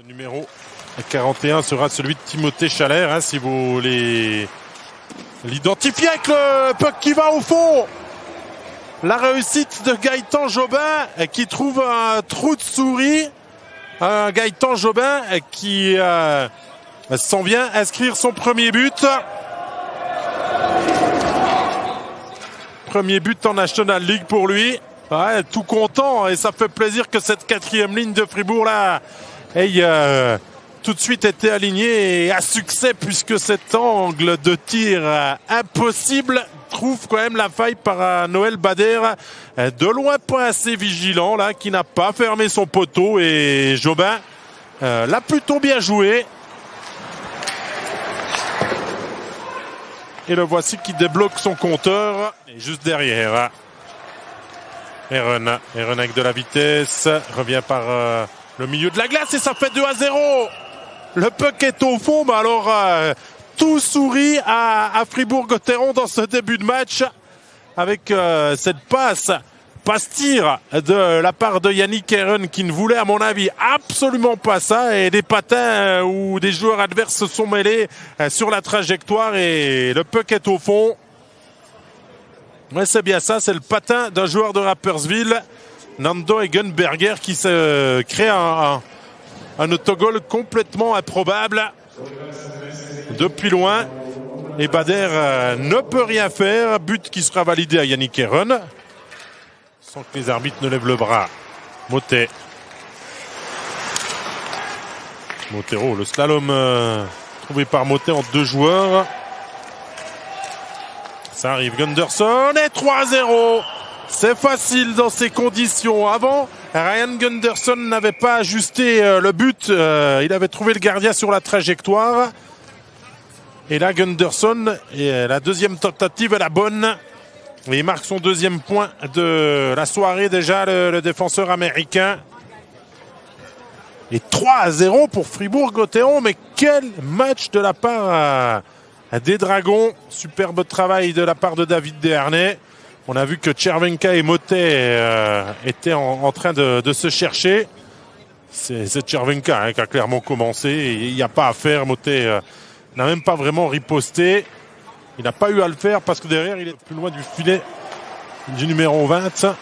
Le numéro 41 sera celui de Timothée Chalère, hein, si vous l'identifiez avec le puck qui va au fond. La réussite de Gaëtan Jobin qui trouve un trou de souris. Gaëtan Jobin qui s'en vient inscrire son premier but. Premier but en National League pour lui. Ouais, tout content, et ça fait plaisir que cette quatrième ligne de Fribourg là ait tout de suite été alignée et à succès, puisque cet angle de tir impossible trouve quand même la faille par Noël Bader, de loin pas assez vigilant là, qui n'a pas fermé son poteau, et Jobin l'a plutôt bien joué. Et le voici qui débloque son compteur, et juste derrière Eren avec de la vitesse, revient par le milieu de la glace et ça fait 2-0. Le puck est au fond, mais alors tout sourit à Fribourg-Gotteron dans ce début de match avec cette passe-tir de la part de Yannick Eren, qui ne voulait à mon avis absolument pas ça, et des patins où des joueurs adverses se sont mêlés sur la trajectoire et le puck est au fond. Ouais, c'est bien ça, c'est le patin d'un joueur de Rapperswil, Nando Egenberger, qui se crée un autogol complètement improbable depuis loin. Et Bader ne peut rien faire. But qui sera validé à Yannick Eren, sans que les arbitres ne lèvent le bras. Motet. Motero, le slalom trouvé par Motet en deux joueurs. Ça arrive, Gunderson, et 3-0. C'est facile dans ces conditions. Avant, Ryan Gunderson n'avait pas ajusté le but. Il avait trouvé le gardien sur la trajectoire. Et là, Gunderson, et la deuxième tentative est la bonne. Et il marque son deuxième point de la soirée déjà, le défenseur américain. Et 3-0 pour Fribourg-Gotteron. Mais quel match de la part des Dragons. Superbe travail de la part de David Desharnais. On a vu que Chervenka et Motet étaient en train de se chercher. C'est Chervenka qui a clairement commencé. Il n'y a pas à faire. Motet n'a même pas vraiment riposté. Il n'a pas eu à le faire parce que derrière, il est plus loin du filet du numéro 20.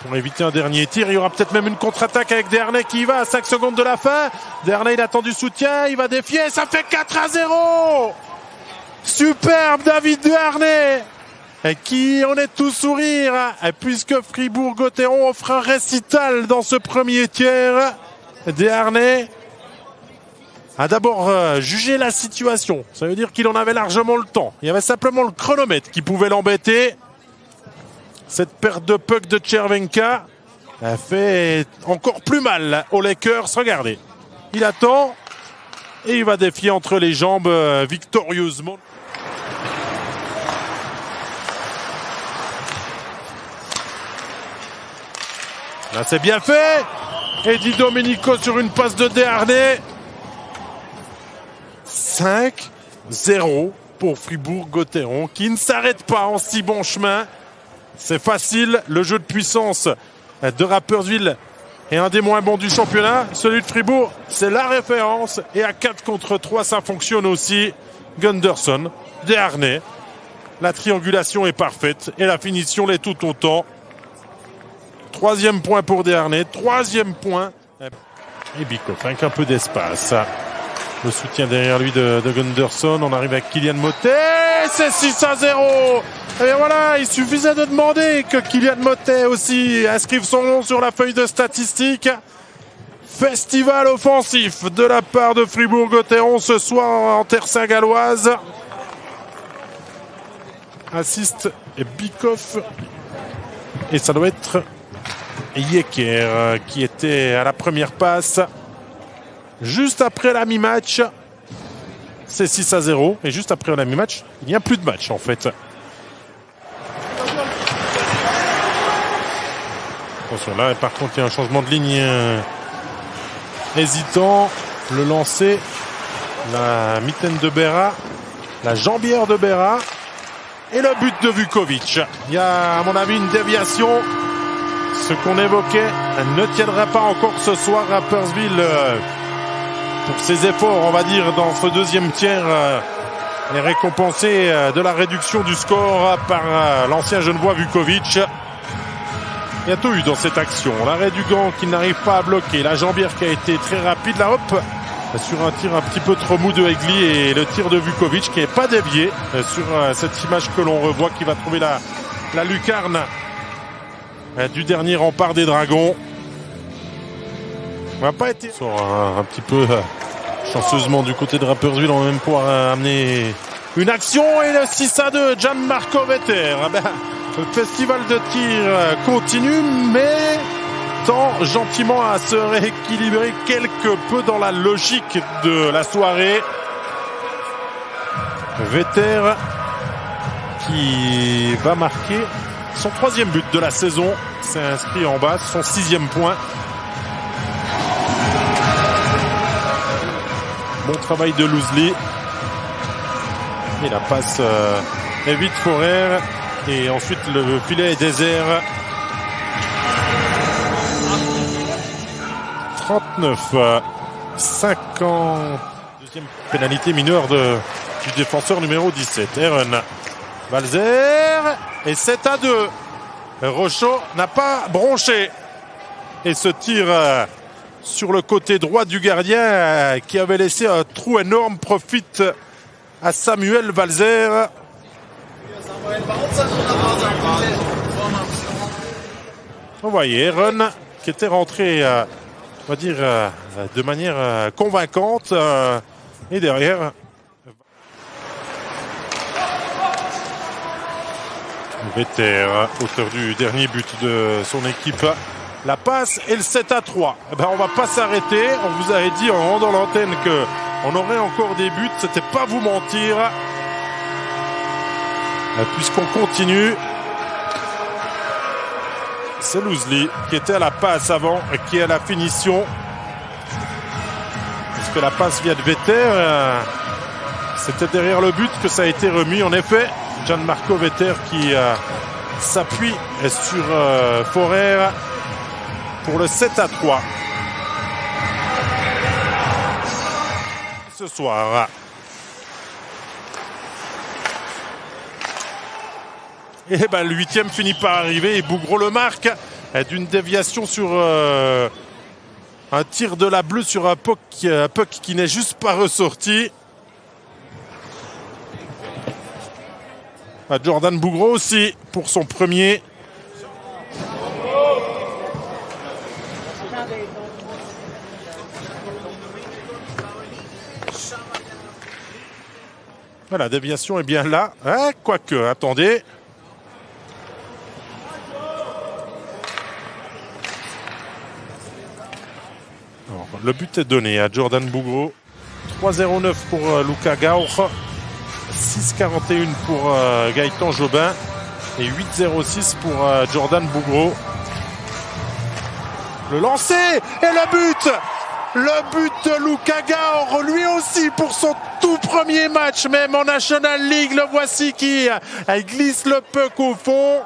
Pour éviter un dernier tir, il y aura peut-être même une contre-attaque avec Desharnais qui y va à 5 secondes de la fin. Desharnais, il attend du soutien. Il va défier. Ça fait 4-0. Superbe David Desharnais, qui en est tout sourire, puisque Fribourg-Gotteron offre un récital dans ce premier tiers. Desharnais a d'abord jugé la situation. Ça veut dire qu'il en avait largement le temps. Il y avait simplement le chronomètre qui pouvait l'embêter. Cette perte de puck de Chervenka a fait encore plus mal aux Lakers. Regardez, il attend et il va défier entre les jambes victorieusement. Là, c'est bien fait. Et Di Domenico sur une passe de Desharnais. 5-0 pour Fribourg-Gotteron, qui ne s'arrête pas en si bon chemin. C'est facile. Le jeu de puissance de Rapperswil est un des moins bons du championnat. Celui de Fribourg, c'est la référence. Et à 4 contre 3, ça fonctionne aussi. Gunderson, Desharnais. La triangulation est parfaite. Et la finition l'est tout autant. Troisième point pour Desharnais, troisième point. Et Bikoff avec un peu d'espace. Le soutien derrière lui de Gunderson. On arrive avec Kylian Motet. C'est 6-0. Et bien voilà, il suffisait de demander que Kylian Motet aussi inscrive son nom sur la feuille de statistiques. Festival offensif de la part de Fribourg-Gotteron ce soir en terre saint-galloise. Assiste Bikoff. Et ça doit être Yecker qui était à la première passe juste après la mi-match. C'est 6-0 et juste après la mi-match, il n'y a plus de match en fait. Attention là, par contre il y a un changement de ligne hésitant. Le lancer, la mitaine de Berra, la jambière de Berra et le but de Vukovic. Il y a à mon avis une déviation. Ce qu'on évoquait ne tiendra pas encore ce soir. Rapperswil pour ses efforts, on va dire, dans ce deuxième tiers. Est récompensé de la réduction du score par l'ancien Genevois Vukovic. Il y a tout eu dans cette action. L'arrêt du gant qui n'arrive pas à bloquer. La jambière qui a été très rapide. La hop sur un tir un petit peu trop mou de Egli et le tir de Vukovic qui n'est pas dévié sur cette image que l'on revoit, qui va trouver la lucarne du dernier rempart des Dragons. On n'a pas été un petit peu chanceusement du côté de Rapperswil. On va même pouvoir amener une action et le 6-2 Gianmarco Vetter. Le festival de tir continue, mais tend gentiment à se rééquilibrer quelque peu dans la logique de la soirée. Vetter qui va marquer son 3e but de la saison. C'est inscrit en bas, son 6e point. Bon travail de Loosely. Et la passe évite Forer. Et ensuite le filet est désert. 39-50. Deuxième pénalité mineure du défenseur numéro 17. Eren Valzer. Et 7-2. Rochaud n'a pas bronché. Et ce tir sur le côté droit du gardien qui avait laissé un trou énorme profite à Samuel Valzer. Vous voyez Eren qui était rentré, on va dire, de manière convaincante. Et derrière, Vetter, auteur du dernier but de son équipe. La passe et le 7-3. On va pas s'arrêter. On vous avait dit en rendant l'antenne que on aurait encore des buts. C'était pas vous mentir. Puisqu'on continue. C'est Loosely qui était à la passe avant et qui est à la finition. Parce que la passe vient de Vetter. C'était derrière le but que ça a été remis. En effet, Gianmarco Vetter qui s'appuie sur Forer pour le 7-3. Ce soir. Et le 8e finit par arriver et Bougro le marque d'une déviation sur un tir de la bleue sur un puck qui n'est juste pas ressorti. Jordan Bougro aussi pour son premier. Voilà, la déviation est bien là. Quoique, attendez. Alors, le but est donné à Jordan Bougro. 3,09 pour Luca Gauch. 6,41 pour Gaëtan Jobin. Et 8,06 pour Jordan Bougro. Le lancer et le but! Le but de Luca Gauch, lui aussi pour son tout premier match, même en National League. Le voici qui glisse le puck au fond.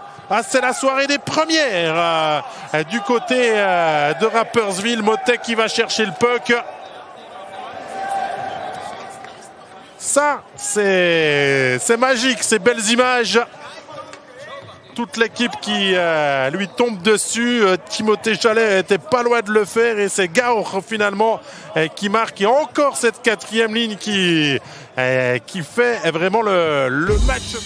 C'est la soirée des premières du côté de Rapperswil. Motek qui va chercher le puck. Ça, c'est magique, ces belles images. Toute l'équipe qui lui tombe dessus. Timothée Chalet était pas loin de le faire et c'est Gauch finalement qui marque. Et encore cette 4e ligne qui fait vraiment le match.